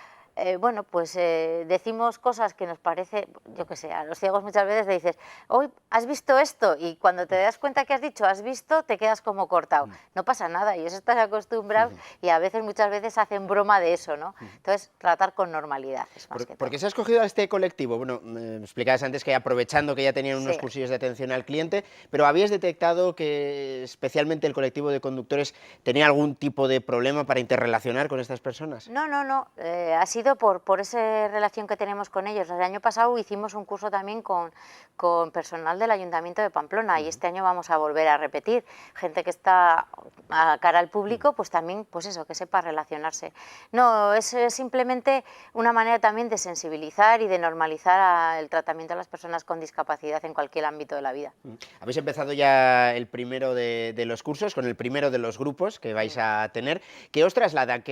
bueno, pues decimos cosas que nos parece, yo qué sé, a los ciegos muchas veces le dices, hoy has visto esto, y cuando te das cuenta que has dicho has visto, te quedas como cortado. No pasa nada, ellos están acostumbrados y a veces, muchas veces hacen broma de eso, ¿no? Entonces, tratar con normalidad es más que todo. ¿Por qué se ha escogido a este colectivo? Bueno, me explicabas antes que aprovechando que ya tenían unos cursillos de atención al cliente, pero ¿habías detectado que especialmente el colectivo de conductores tenía algún tipo de problema para interrelacionar con estas personas? No, ha sido por esa relación que tenemos con ellos. El año pasado hicimos un curso también con personal del Ayuntamiento de Pamplona y este año vamos a volver a repetir. Gente que está a cara al público, pues también, pues eso, que sepa relacionarse. No, es simplemente una manera también de sensibilizar y de normalizar el tratamiento a las personas con discapacidad en cualquier ámbito de la vida. Habéis empezado ya el primero de los cursos, con el primero de los grupos que vais a tener. ¿Qué os traslada?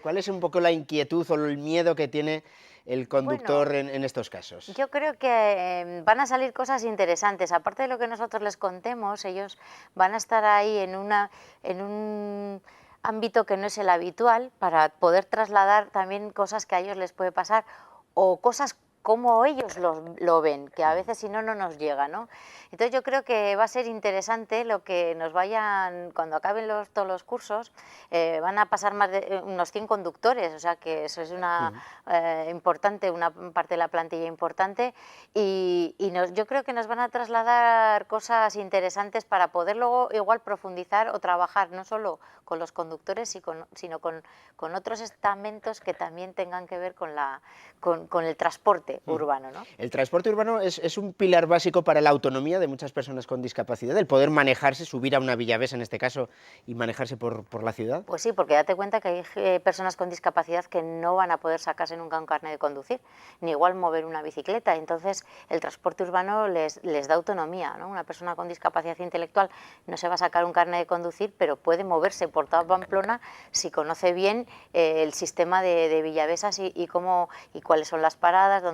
¿Cuál es un poco la inquietud o el miedo que tiene el conductor en estos casos? Yo creo que van a salir cosas interesantes. Aparte de lo que nosotros les contemos, ellos van a estar ahí en un ámbito que no es el habitual para poder trasladar también cosas que a ellos les puede pasar o cosas cómo ellos lo ven, que a veces si no, no nos llega, ¿no? Entonces yo creo que va a ser interesante lo que nos vayan, cuando acaben todos los cursos, van a pasar más de unos 100 conductores, o sea que eso es una importante, una parte de la plantilla importante, y yo creo que nos van a trasladar cosas interesantes para poder luego igual profundizar o trabajar no solo con los conductores, sino con otros estamentos que también tengan que ver con el transporte urbano, ¿no? El transporte urbano es un pilar básico para la autonomía de muchas personas con discapacidad, el poder manejarse, subir a una Villavesa en este caso y manejarse por la ciudad. Pues sí, porque date cuenta que hay personas con discapacidad que no van a poder sacarse nunca un carnet de conducir, ni igual mover una bicicleta, entonces el transporte urbano les da autonomía, ¿no? Una persona con discapacidad intelectual no se va a sacar un carnet de conducir, pero puede moverse por toda Pamplona si conoce bien el sistema de Villavesas y cuáles son las paradas,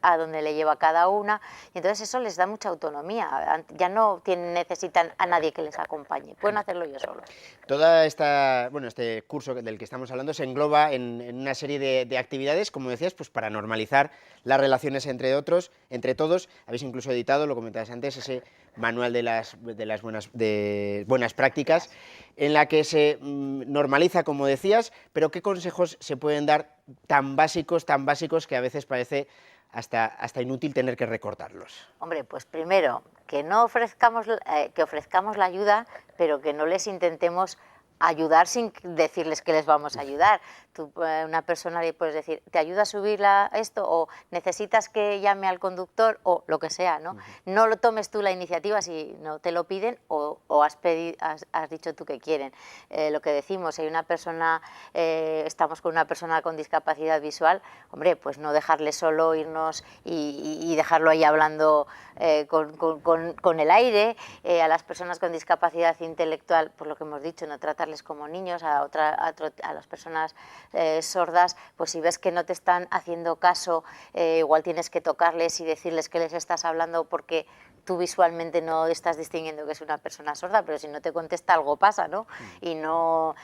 a dónde le lleva cada una, y entonces eso les da mucha autonomía, ya no necesitan a nadie que les acompañe, pueden hacerlo ellos solos. Toda este curso del que estamos hablando se engloba en una serie de actividades, como decías, pues para normalizar las relaciones entre todos. Habéis incluso editado, lo comentabas antes, ese manual de las buenas prácticas, en la que se normaliza, como decías, pero ¿qué consejos se pueden dar tan básicos que a veces parece hasta inútil tener que recordarlos? Hombre, pues primero, que ofrezcamos la ayuda, pero que no les intentemos ayudar sin decirles que les vamos a ayudar. Tú, una persona le puedes decir, ¿te ayuda a subir esto? O necesitas que llame al conductor, o lo que sea, ¿no? No lo tomes tú la iniciativa si no te lo piden o has dicho tú que quieren. Lo que decimos, si hay una persona, estamos con una persona con discapacidad visual, hombre, pues no dejarle solo, irnos y dejarlo ahí hablando con el aire. A las personas con discapacidad intelectual, pues lo que hemos dicho, no tratarles como niños, a las personas sordas, pues si ves que no te están haciendo caso, igual tienes que tocarles y decirles que les estás hablando, porque tú visualmente no estás distinguiendo que es una persona sorda, pero si no te contesta algo pasa, ¿no? Y no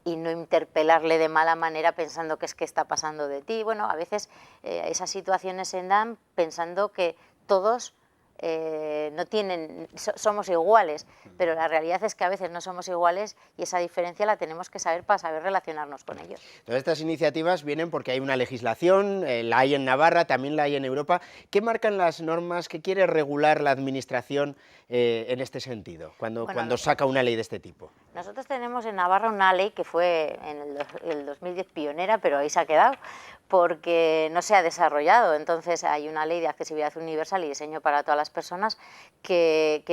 interpelarle de mala manera pensando que es que está pasando de ti. Bueno, a veces esas situaciones se dan pensando que todos somos iguales, pero la realidad es que a veces no somos iguales y esa diferencia la tenemos que saber para saber relacionarnos con ellos. Todas estas iniciativas vienen porque hay una legislación, la hay en Navarra, también la hay en Europa. ¿Qué marcan las normas que quiere regular la administración en este sentido, cuando saca una ley de este tipo? Nosotros tenemos en Navarra una ley que fue en el 2010 pionera, pero ahí se ha quedado, porque no se ha desarrollado. Entonces hay una ley de accesibilidad universal y diseño para todas las personas que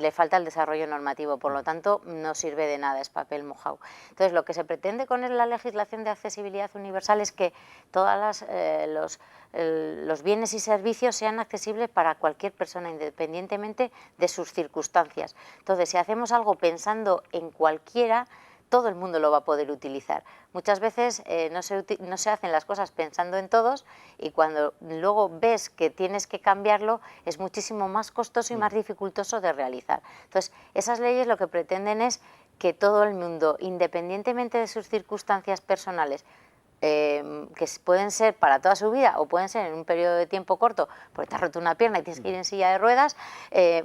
le falta el desarrollo normativo, por lo tanto no sirve de nada, es papel mojado. Entonces lo que se pretende con la legislación de accesibilidad universal es que todos los bienes y servicios sean accesibles para cualquier persona, independientemente de sus circunstancias. Entonces, si hacemos algo pensando en cualquiera, todo el mundo lo va a poder utilizar. Muchas veces no se hacen las cosas pensando en todos, y cuando luego ves que tienes que cambiarlo es muchísimo más costoso y más dificultoso de realizar. Entonces, esas leyes lo que pretenden es que todo el mundo, independientemente de sus circunstancias personales, que pueden ser para toda su vida o pueden ser en un periodo de tiempo corto, porque te has roto una pierna y tienes que ir en silla de ruedas,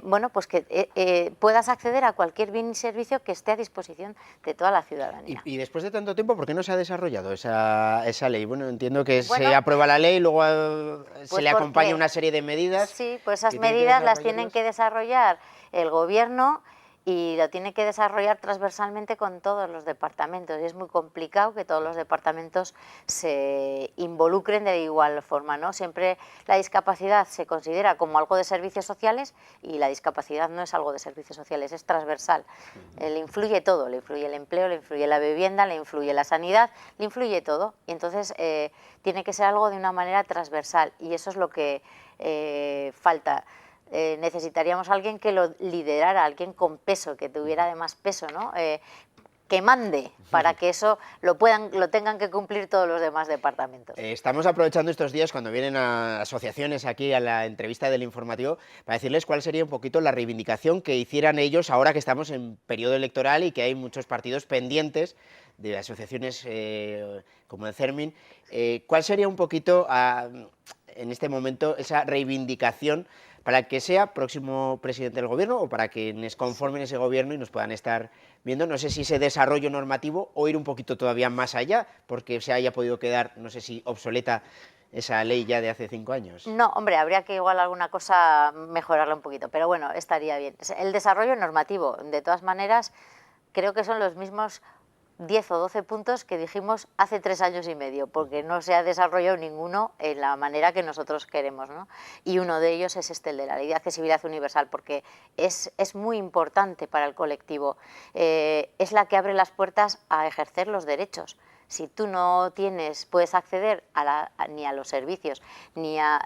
bueno, pues que puedas acceder a cualquier bien y servicio que esté a disposición de toda la ciudadanía. Y después de tanto tiempo, ¿por qué no se ha desarrollado esa ley? Bueno, entiendo que se aprueba la ley y luego se le acompaña una serie de medidas. Sí, pues esas medidas las tienen que desarrollar el gobierno, y lo tiene que desarrollar transversalmente con todos los departamentos, y es muy complicado que todos los departamentos se involucren de igual forma, ¿no? Siempre la discapacidad se considera como algo de servicios sociales, y la discapacidad no es algo de servicios sociales, es transversal. Le influye todo, le influye el empleo, le influye la vivienda, le influye la sanidad, le influye todo, y entonces tiene que ser algo de una manera transversal, y eso es lo que falta. Necesitaríamos a alguien que lo liderara, alguien con peso, que tuviera además peso, ¿no? Que mande, para que eso lo tengan que cumplir todos los demás departamentos. Estamos aprovechando estos días, cuando vienen a asociaciones aquí a la entrevista del informativo, para decirles cuál sería un poquito la reivindicación que hicieran ellos ahora que estamos en periodo electoral y que hay muchos partidos pendientes de asociaciones como el CERMIN. ¿Cuál sería un poquito en este momento esa reivindicación para el que sea próximo presidente del gobierno o para quienes conformen ese gobierno y nos puedan estar viendo? No sé si ese desarrollo normativo o ir un poquito todavía más allá, porque se haya podido quedar, no sé si obsoleta esa ley ya de hace 5 años. No, hombre, habría que igual alguna cosa mejorarla un poquito, pero bueno, estaría bien. El desarrollo normativo, de todas maneras, creo que son los mismos 10 o 12 puntos que dijimos hace 3 años y medio, porque no se ha desarrollado ninguno en la manera que nosotros queremos, ¿no? Y uno de ellos es el de la Ley de Accesibilidad Universal, porque es muy importante para el colectivo. Es la que abre las puertas a ejercer los derechos. Si tú no puedes acceder ni a los servicios, ni a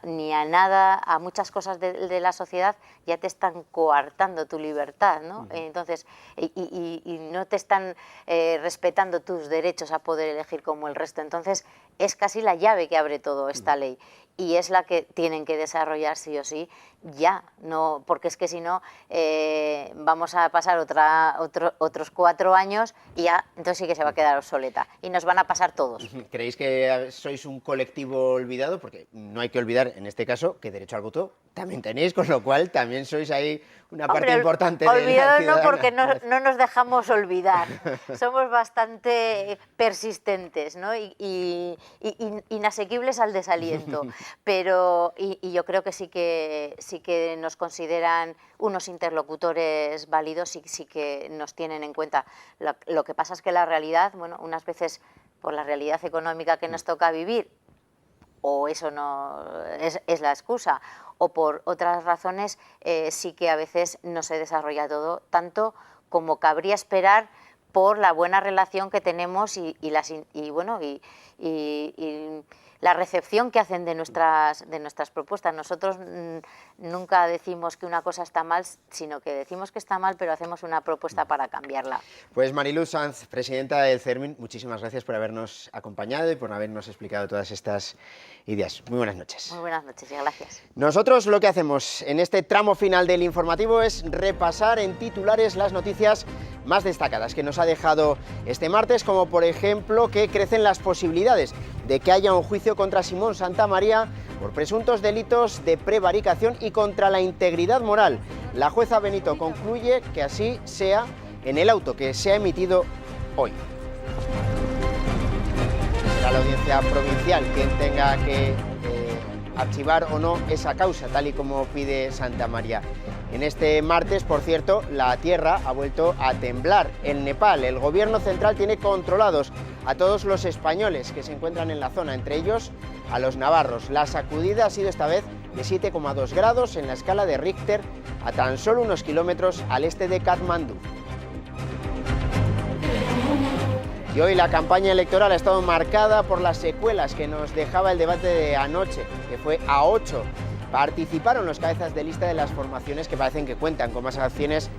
nada, a muchas cosas de la sociedad, ya te están coartando tu libertad, ¿no? Entonces, y no te están respetando tus derechos a poder elegir como el resto. Entonces, es casi la llave que abre todo esta ley. Y es la que tienen que desarrollar sí o sí ya, no, porque es que si no vamos a pasar otros 4 años y ya entonces sí que se va a quedar obsoleta y nos van a pasar todos. ¿Creéis que sois un colectivo olvidado? Porque no hay que olvidar en este caso que derecho al voto también tenéis, con lo cual también sois ahí una parte importante de la ciudadana. Olvidado no, porque no nos dejamos olvidar, somos bastante persistentes, ¿no? y inasequibles al desaliento, pero y yo creo que sí que nos consideran unos interlocutores válidos y sí que nos tienen en cuenta. Lo que pasa es que la realidad, bueno, unas veces por la realidad económica que nos toca vivir, o eso no es la excusa, o por otras razones sí que a veces no se desarrolla todo tanto como cabría esperar por la buena relación que tenemos y la recepción que hacen de nuestras propuestas. Nosotros nunca decimos que una cosa está mal, sino que decimos que está mal, pero hacemos una propuesta para cambiarla. Pues Mariluz Sanz, presidenta del CERMIN, muchísimas gracias por habernos acompañado y por habernos explicado todas estas ideas. Muy buenas noches. Muy buenas noches y gracias. Nosotros lo que hacemos en este tramo final del informativo es repasar en titulares las noticias más destacadas que nos ha dejado este martes, como por ejemplo que crecen las posibilidades de que haya un juicio contra Simón Santamaría por presuntos delitos de prevaricación y contra la integridad moral. La jueza Benito concluye que así sea en el auto que se ha emitido hoy. Será la audiencia provincial quien tenga que archivar o no esa causa, tal y como pide Santamaría. En este martes, por cierto, la tierra ha vuelto a temblar. En Nepal, el gobierno central tiene controlados a todos los españoles que se encuentran en la zona, entre ellos a los navarros. La sacudida ha sido esta vez de 7,2 grados en la escala de Richter, a tan solo unos kilómetros al este de Katmandú. Y hoy la campaña electoral ha estado marcada por las secuelas que nos dejaba el debate de anoche, que fue a 8. Participaron los cabezas de lista de las formaciones que parecen que cuentan con más opciones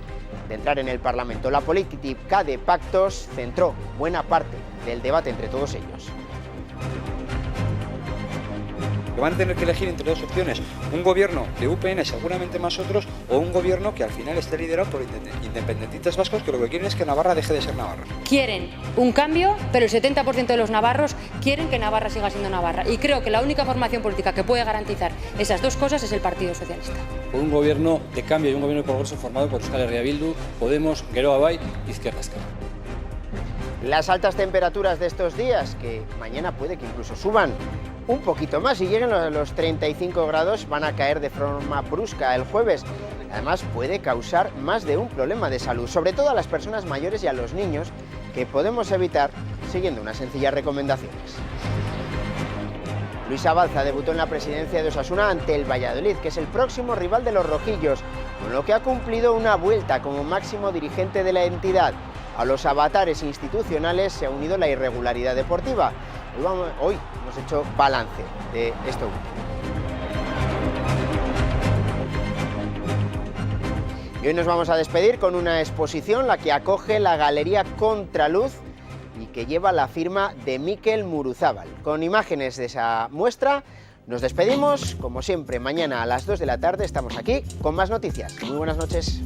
de entrar en el Parlamento. La política de pactos centró buena parte del debate entre todos ellos. Van a tener que elegir entre 2 opciones, un gobierno de UPN, seguramente más otros, o un gobierno que al final esté liderado por independentistas vascos que lo que quieren es que Navarra deje de ser Navarra. Quieren un cambio, pero el 70% de los navarros quieren que Navarra siga siendo Navarra. Y creo que la única formación política que puede garantizar esas 2 cosas es el Partido Socialista. Por un gobierno de cambio y un gobierno de progreso formado por Euskal Herria Bildu, Podemos, Geroa Bai y Izquierda Esquerra. Las altas temperaturas de estos días, que mañana puede que incluso suban un poquito más y lleguen a los 35 grados, van a caer de forma brusca el jueves. Además, puede causar más de un problema de salud, sobre todo a las personas mayores y a los niños, que podemos evitar siguiendo unas sencillas recomendaciones. Luisa Balza debutó en la presidencia de Osasuna ante el Valladolid, que es el próximo rival de los rojillos, con lo que ha cumplido una vuelta como máximo dirigente de la entidad. A los avatares institucionales se ha unido la irregularidad deportiva. Hoy hemos hecho balance de esto último. Y hoy nos vamos a despedir con una exposición, la que acoge la Galería Contraluz y que lleva la firma de Mikel Muruzábal. Con imágenes de esa muestra nos despedimos. Como siempre, mañana a las 2 de la tarde estamos aquí con más noticias. Muy buenas noches.